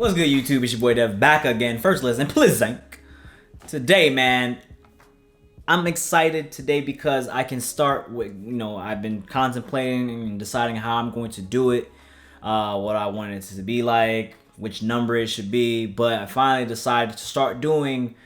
What's good, YouTube? It's your boy Dev back again. First listen, please. Today, man, I'm excited today because I can start with, I've been contemplating and deciding how I'm going to do it, what I want it to be like, which number it should be, but I finally decided to start doing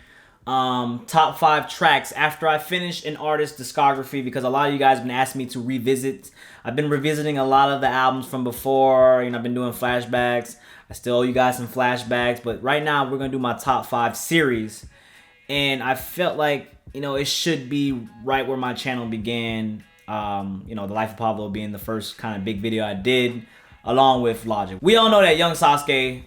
top 5 tracks after I finish an artist's discography, because a lot of you guys have been asking me to revisit. I've been revisiting a lot of the albums from before. I've been doing flashbacks. I still owe you guys some flashbacks, but right now we're gonna do my top 5 series, and I felt like it should be right where my channel began. The Life of Pablo being the first kind of big video I did, along with Logic. We all know that Young Sasuke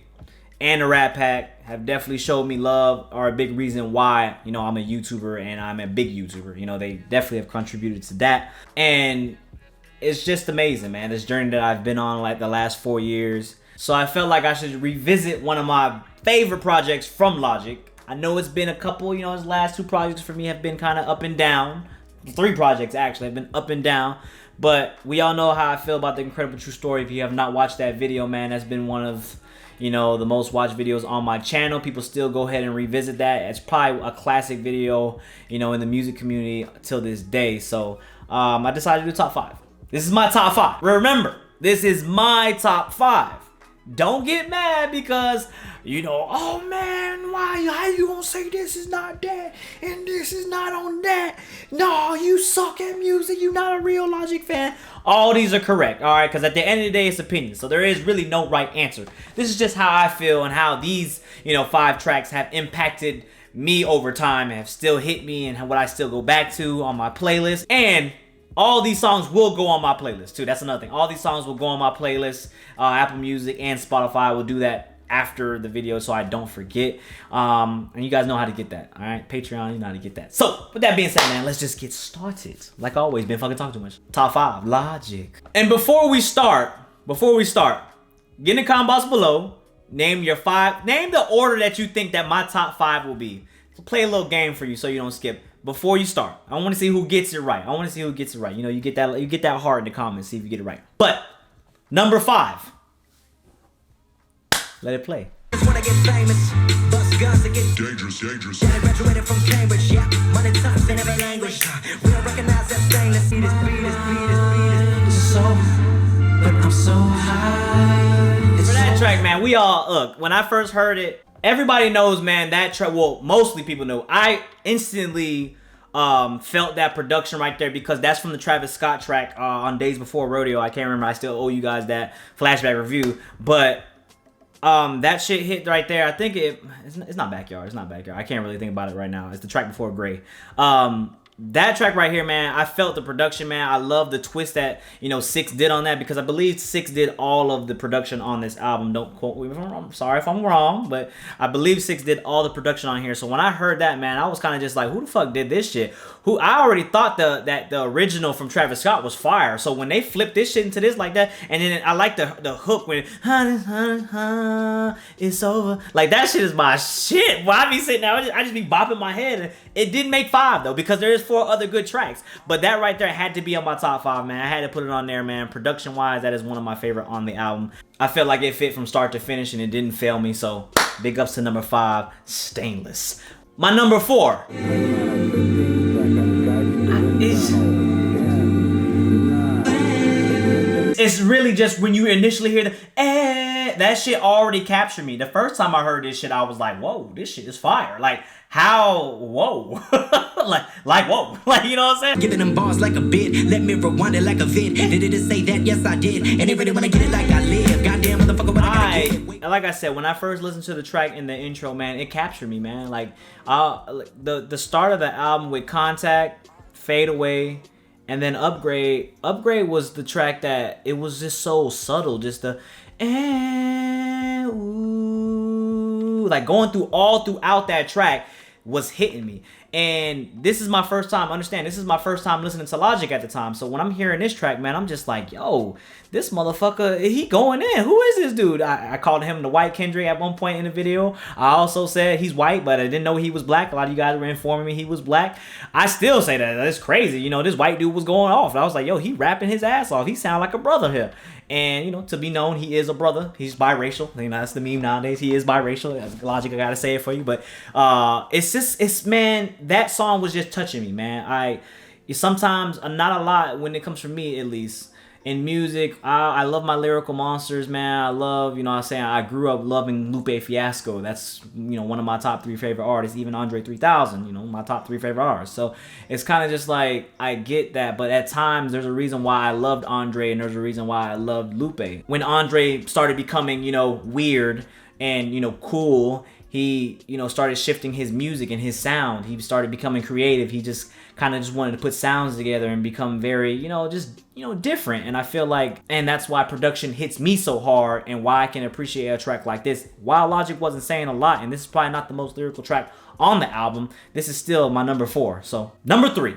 and the Rat Pack have definitely showed me love, are a big reason why I'm a YouTuber and I'm a big YouTuber. They definitely have contributed to that, and it's just amazing, man, this journey that I've been on like the last 4 years. So I felt like I should revisit one of my favorite projects from Logic. I know it's been a couple, his last 2 projects for me have been kind of up and down. 3 projects actually have been up and down. But we all know how I feel about The Incredible True Story. If you have not watched that video, man, that's been one of, the most watched videos on my channel. People still go ahead and revisit that. It's probably a classic video, in the music community till this day. So I decided to do top 5. This is my top 5. Remember, this is my top 5. Don't get mad because, oh man, how you gonna say this is not that and this is not on that? No, you suck at music. You not a real Logic fan. All these are correct, all right? Because at the end of the day, it's opinion. So there is really no right answer. This is just how I feel and how these, 5 tracks have impacted me over time and have still hit me and what I still go back to on my playlist. And all these songs will go on my playlist too. That's another thing. All these songs will go on my playlist. Apple Music and Spotify. I will do that after the video so I don't forget. And you guys know how to get that. All right, Patreon, you know how to get that. So with that being said, man, let's just get started. Like always, been fucking talking too much. Top 5 Logic. And before we start, get in the comment box below. Name your 5. Name the order that you think that my top 5 will be. So play a little game for you so you don't skip. Before you start, I want to see who gets it right. You get that heart in the comments, see if you get it right. But number 5, let it play. Wanna get famous, bust guns and get dangerous. Yeah, graduated from Cambridge, yeah. Money talks in every language. We don't recognize that stainless. Beat is so, but I'm so high. For that track, man, we all look. When I first heard it, everybody knows, man, that track. Well, mostly people know. I instantly felt that production right there because that's from the Travis Scott track on Days Before Rodeo. I can't remember. I still owe you guys that flashback review, but that shit hit right there. I think it's not Backyard. It's not Backyard. I can't really think about it right now. It's the track before Gray. That track right here, man, I felt the production, man. I love the twist that, 6 did on that, because I believe 6 did all of the production on this album. Don't quote me if I'm wrong. Sorry if I'm wrong, but I believe 6 did all the production on here. So when I heard that, man, I was kind of just like, who the fuck did this shit? I already thought that the original from Travis Scott was fire. So when they flipped this shit into this like that, and then I like the hook when it's over. Like, that shit is my shit. While I be sitting there, I just be bopping my head. It didn't make 5 though, because there is 4 other good tracks, but that right there had to be on my top 5, man. I had to put it on there, man. Production wise, that is one of my favorite on the album. I felt like it fit from start to finish and it didn't fail me, so big ups to number 5, Stainless. My number 4 it's really just when you initially hear the that shit already captured me. The first time I heard this shit, I was like, whoa, this shit is fire. Like, how, whoa. like whoa. Like, you know what I'm saying? Giving them bars like a bit, let me rewind it like a vid. Did it say that? Yes, I did. And they really wanna get it like I live. Goddamn motherfucker, what I gotta get. Like I said, when I first listened to the track in the intro, man, it captured me, man. Like, the start of the album with Contact, Fade Away, and then Upgrade. Upgrade was the track that, it was just so subtle. Just the, ooh, like going through all throughout that track was hitting me. And this is my first time, understand, this is my first time listening to Logic at the time. So when I'm hearing this track, man, I'm just like, yo, this motherfucker, he going in. Who is this dude? I called him the White Kendrick at one point in the video. I also said he's white, but I didn't know he was black. A lot of you guys were informing me he was black. I still say that. That's crazy. You know, this white dude was going off. And I was like, yo, he rapping his ass off. He sound like a brother here. And, you know, to be known, he is a brother. He's biracial. You know, that's the meme nowadays. He is biracial. Logic, I gotta say it for you. But man, that song was just touching me, man. Sometimes, not a lot when it comes from me, at least. In music, I love my lyrical monsters, man. I love, you know what I'm saying, I grew up loving Lupe Fiasco. That's, you know, one of my top 3 favorite artists. Even Andre 3000, you know, my top 3 favorite artists. So it's kind of just like, I get that. But at times, there's a reason why I loved Andre and there's a reason why I loved Lupe. When Andre started becoming, you know, weird and, you know, cool, he, you know, started shifting his music and his sound. He started becoming creative. He just kind of just wanted to put sounds together and become very, you know, just, you know, different. And I feel like, and that's why production hits me so hard and why I can appreciate a track like this. While Logic wasn't saying a lot, and this is probably not the most lyrical track on the album, this is still my number 4. So, number 3.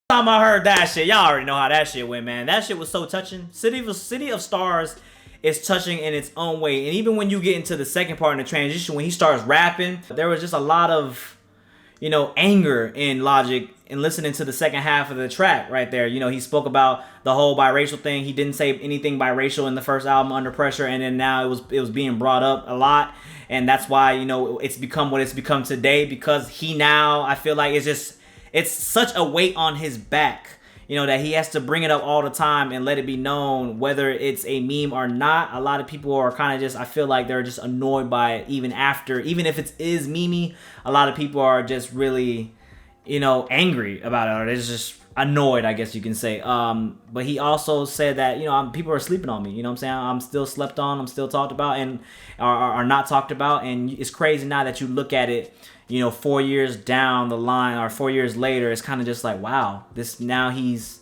Time I heard that shit, y'all already know how that shit went, man. That shit was so touching. City of Stars is touching in its own way. And even when you get into the second part in the transition, when he starts rapping, there was just a lot of, you know, anger in Logic and listening to the second half of the track right there. You know, he spoke about the whole biracial thing. He didn't say anything biracial in the first album, Under Pressure, and then now it was being brought up a lot. And that's why, you know, it's become what it's become today, because he now, I feel like it's such a weight on his back, you know, that he has to bring it up all the time and let it be known whether it's a meme or not. A lot of people are kind of just, I feel like they're just annoyed by it even if it is memey. A lot of people are just really, you know, angry about it, or they're just annoyed, I guess you can say. But he also said that, you know, people are sleeping on me. You know what I'm saying? I'm still slept on. I'm still talked about and are not talked about. And it's crazy now that you look at it, you know, 4 years down the line or 4 years later, it's kind of just like, wow, this now he's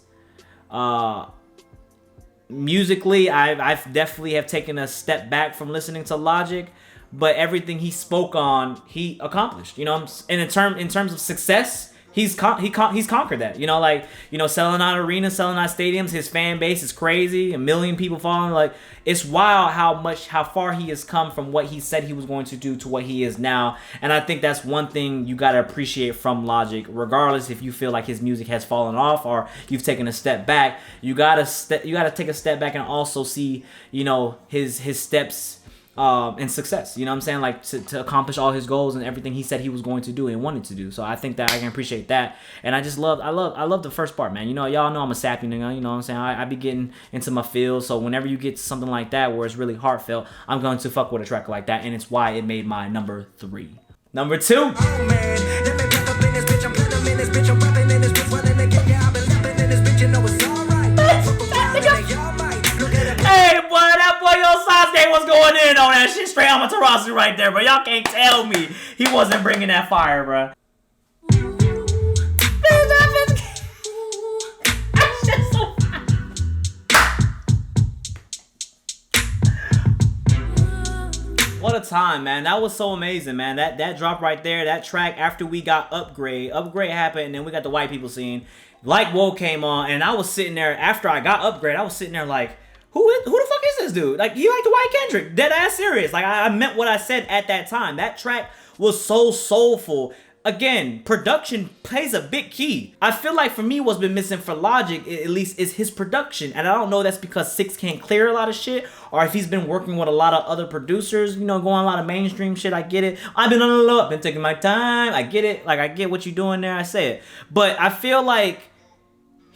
musically, I've definitely have taken a step back from listening to Logic, but everything he spoke on, he accomplished. You know, and in terms of success, he's conquered that. You know, like, you know, selling out arenas, selling out stadiums. His fan base is crazy. 1 million people following. Like, it's wild how far he has come from what he said he was going to do to what he is now. And I think that's one thing you gotta appreciate from Logic, regardless if you feel like his music has fallen off or you've taken a step back. You gotta take a step back and also see, you know, his steps and success, you know what I'm saying, like to accomplish all his goals and everything he said he was going to do and wanted to do. So I think that I can appreciate that. And I love the first part, man. You know, y'all know I'm a sappy nigga, you know what I'm saying. I be getting into my feels, so whenever you get to something like that where it's really heartfelt, I'm going to fuck with a track like that, and it's why it made my number 3. Number 2. Oh man, let me back up in this bitch. I'm platinum in this bitch. I'm rapping in this bitch. Running the game, yeah, I've been rapping in this bitch. You know it's alright. Hey, boy, that boy Yo Sasuke was going in on that shit straight Amaterasu right there, bro. Y'all can't tell me he wasn't bringing that fire, bro. What a time, man. That was so amazing, man. That drop right there, that track after we got Upgrade happened, and then we got the white people scene. Like Woe came on, and I was sitting there after I got Upgrade. I was sitting there like, who the fuck is this dude? Like, you like the White Kendrick? Dead ass serious. Like, I meant what I said at that time. That track was so soulful. Again, production plays a big key. I feel like for me, what's been missing for Logic, at least, is his production. And I don't know that's because 6 can't clear a lot of shit, or if he's been working with a lot of other producers, you know, going a lot of mainstream shit. I get it. I've been on the low. I've been taking my time. I get it. Like, I get what you're doing there. I say it. But I feel like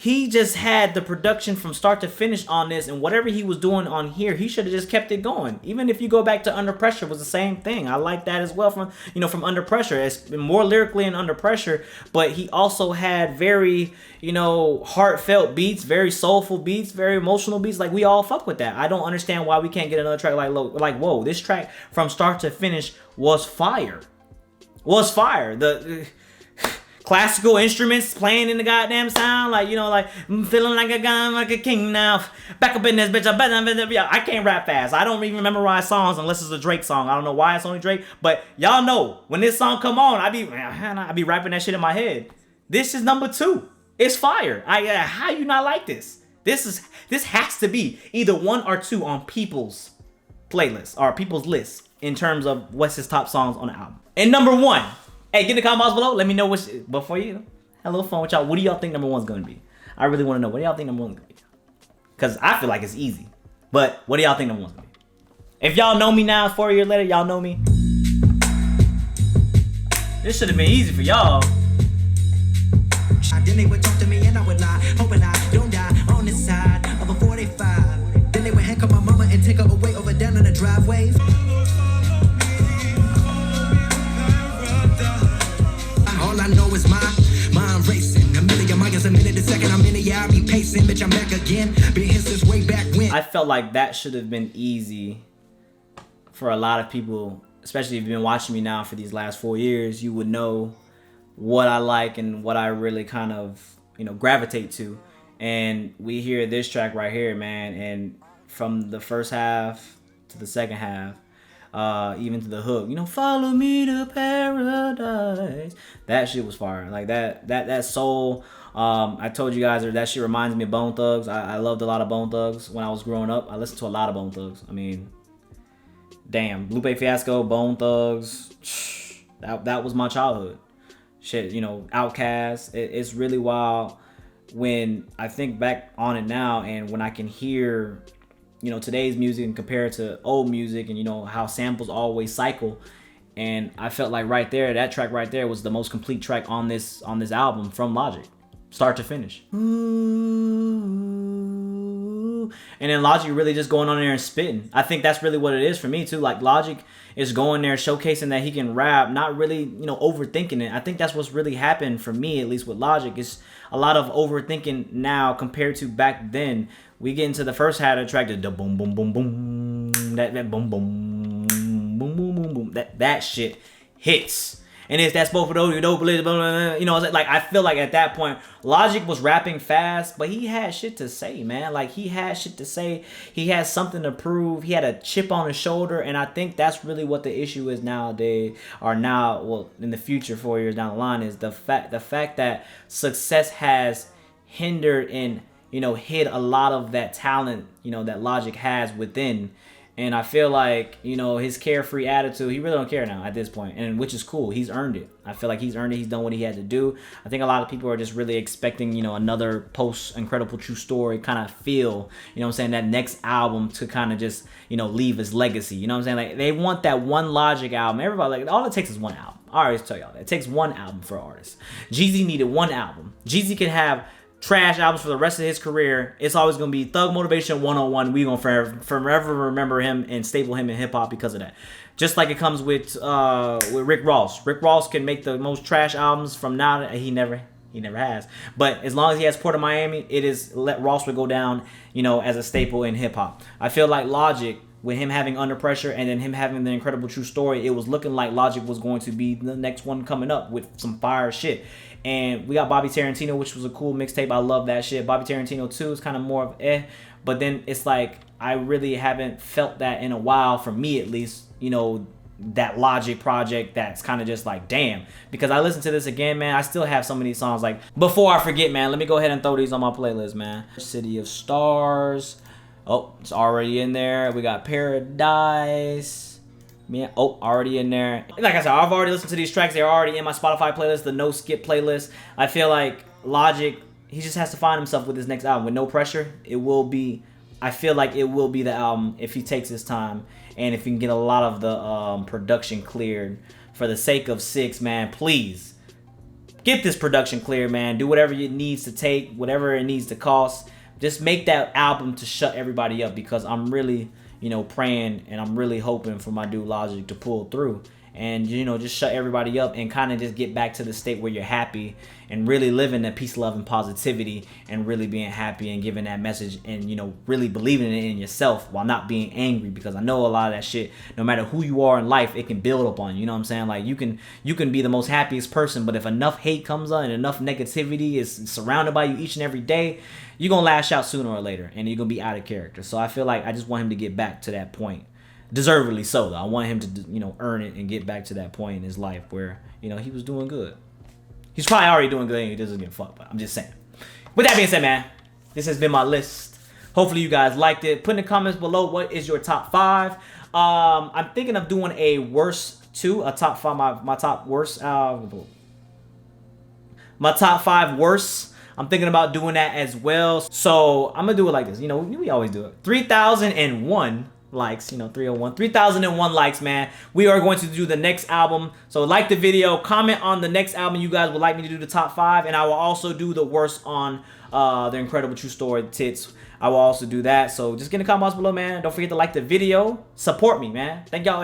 he just had the production from start to finish on this, and whatever he was doing on here, he should have just kept it going. Even if you go back to Under Pressure, was the same thing. I like that as well from from Under Pressure. It's more lyrically in Under Pressure, but he also had very heartfelt beats, very soulful beats, very emotional beats. Like, we all fuck with that. I don't understand why we can't get another track like whoa, this track from start to finish was fire. The classical instruments playing in the goddamn sound, like I'm feeling like a king now. Back up in this bitch. I can't rap fast. I don't even memorize songs unless it's a Drake song. I don't know why it's only Drake, but y'all know when this song come on, I be rapping that shit in my head. This is number 2. It's fire. How you not like this? This has to be either 1 or 2 on people's playlist or people's list in terms of what's his top songs on the album. And number 1. Hey, get in the comments below. Let me know which. Before you have a little fun with y'all. What do y'all think number 1's gonna be? I really want to know. What do y'all think number 1's gonna be? Cause I feel like it's easy. But what do y'all think number 1's gonna be? If y'all know me now, 4 years later, y'all know me. This should have been easy for y'all. Then they would talk to me and I would lie, hoping I don't die on this side of a 45. Then they would handcuff my mama and take her away over down in the driveway. All I know is my mind racing. A million miles a minute a second. I'm in the I be pacing. Bitch, I'm back again. Been here since way back when. I felt like that should have been easy for a lot of people, especially if you've been watching me now for these last 4 years. You would know what I like and what I really kind of gravitate to. And we hear this track right here, man, and from the first half to the second half, even to the hook, follow me to paradise. That shit was fire. Like that soul. I told you guys that shit reminds me of Bone Thugs. I loved a lot of Bone Thugs when I was growing up. I listened to a lot of Bone Thugs. I mean, damn, Lupe Fiasco, Bone Thugs. That was my childhood. Shit, Outkast. It's really wild when I think back on it now, and when I can hear today's music and compare it to old music, and how samples always cycle. And I felt like right there, that track right there was the most complete track on this album from Logic, start to finish. Ooh. And then Logic really just going on there and spitting. I think that's really what it is for me too. Like, Logic is going there showcasing that he can rap, not really overthinking it. I think that's what's really happened for me, at least with Logic, is a lot of overthinking now compared to back then. We get into the first half of the track, the boom boom boom boom, that boom boom boom boom boom boom, that shit hits. And if that's both of those, like I feel like at that point, Logic was rapping fast, but he had shit to say, man. Like, he had shit to say. He had something to prove. He had a chip on his shoulder, and I think that's really what the issue is nowadays, or now, well, in the future, 4 years down the line, is the fact that success has hindered and hid a lot of that talent, that Logic has within. And I feel like, his carefree attitude, he really don't care now at this point, and which is cool. He's earned it. I feel like he's earned it. He's done what he had to do. I think a lot of people are just really expecting, another post Incredible True Story kind of feel, that next album to kind of just, leave his legacy. Like, they want that one Logic album. Everybody, like, all it takes is one album. I always tell y'all that. It takes one album for artists. Jeezy needed one album. Jeezy can have trash albums for the rest of his career. It's always gonna be Thug Motivation 101. We gonna forever remember him and staple him in hip hop because of that. Just like it comes with Rick Ross. Rick Ross can make the most trash albums from now. He never has. But as long as he has Port of Miami, Ross would go down, as a staple in hip hop. I feel like Logic, with him having Under Pressure and then him having the Incredible True Story, it was looking like Logic was going to be the next one coming up with some fire shit. And we got Bobby Tarantino, which was a cool mixtape. I love that shit. Bobby Tarantino 2 is kind of more of but then it's like I really haven't felt that in a while, for me at least, that Logic project that's kind of just like, damn. Because I listened to this again, man, I still have some of these songs. Like, before I forget, man, let me go ahead and throw these on my playlist, man. City of Stars. Oh, it's already in there. We got Paradise. Yeah, already in there. Like I said, I've already listened to these tracks. They're already in my Spotify playlist, the no skip playlist. I feel like Logic, he just has to find himself with his next album. With No Pressure, I feel like it will be the album if he takes his time and if he can get a lot of the production cleared. For the sake of 6, man, please get this production clear, man. Do whatever it needs to take, whatever it needs to cost. Just make that album to shut everybody up, because I'm really, you know, praying and I'm really hoping for my dude Logic to pull through and, you know, just shut everybody up and kind of just get back to the state where you're happy and really living that peace, love, and positivity, and really being happy and giving that message, and, you know, really believing it in yourself while not being angry, because I know a lot of that shit, no matter who you are in life, it can build up on you. You know what I'm saying? Like, you can be the most happiest person, but if enough hate comes on and enough negativity is surrounded by you each and every day, you're gonna lash out sooner or later, and you're gonna be out of character. So I feel like I just want him to get back to that point, deservedly so, though. I want him to, you know, earn it and get back to that point in his life where, you know, he was doing good. He's probably already doing good and he doesn't give a fuck, but I'm just saying. With that being said, man, this has been my list. Hopefully you guys liked it. Put in the comments below, what is your top 5? I'm thinking of doing a worst too, a top 5, my top worst, my top 5 worst. I'm thinking about doing that as well. So I'm gonna do it like this. You know, we always do it. 3,001 likes, you know, 3,001 likes, man. We are going to do the next album. So like the video, comment on the next album you guys would like me to do the top 5, and I will also do the worst on the Incredible True Story Tits. I will also do that. So just get in the comments below, man. Don't forget to like the video. Support me, man. Thank y'all.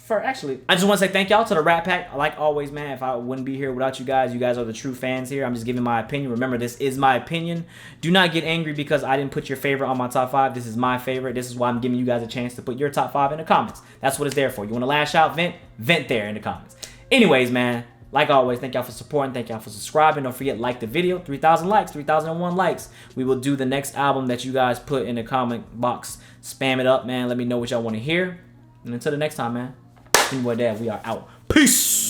Actually, I just want to say thank y'all to the Rat Pack. Like always, man, if I wouldn't be here without you guys are the true fans here. I'm just giving my opinion. Remember, this is my opinion. Do not get angry because I didn't put your favorite on my top 5. This is my favorite. This is why I'm giving you guys a chance to put your top 5 in the comments. That's what it's there for. You want to lash out, vent there in the comments. Anyways, man, like always, thank y'all for supporting. Thank y'all for subscribing. Don't forget, like the video. 3,000 likes, 3,001 likes. We will do the next album that you guys put in the comment box. Spam it up, man. Let me know what y'all want to hear. And until the next time, man. Boy Dad, we are out. Peace.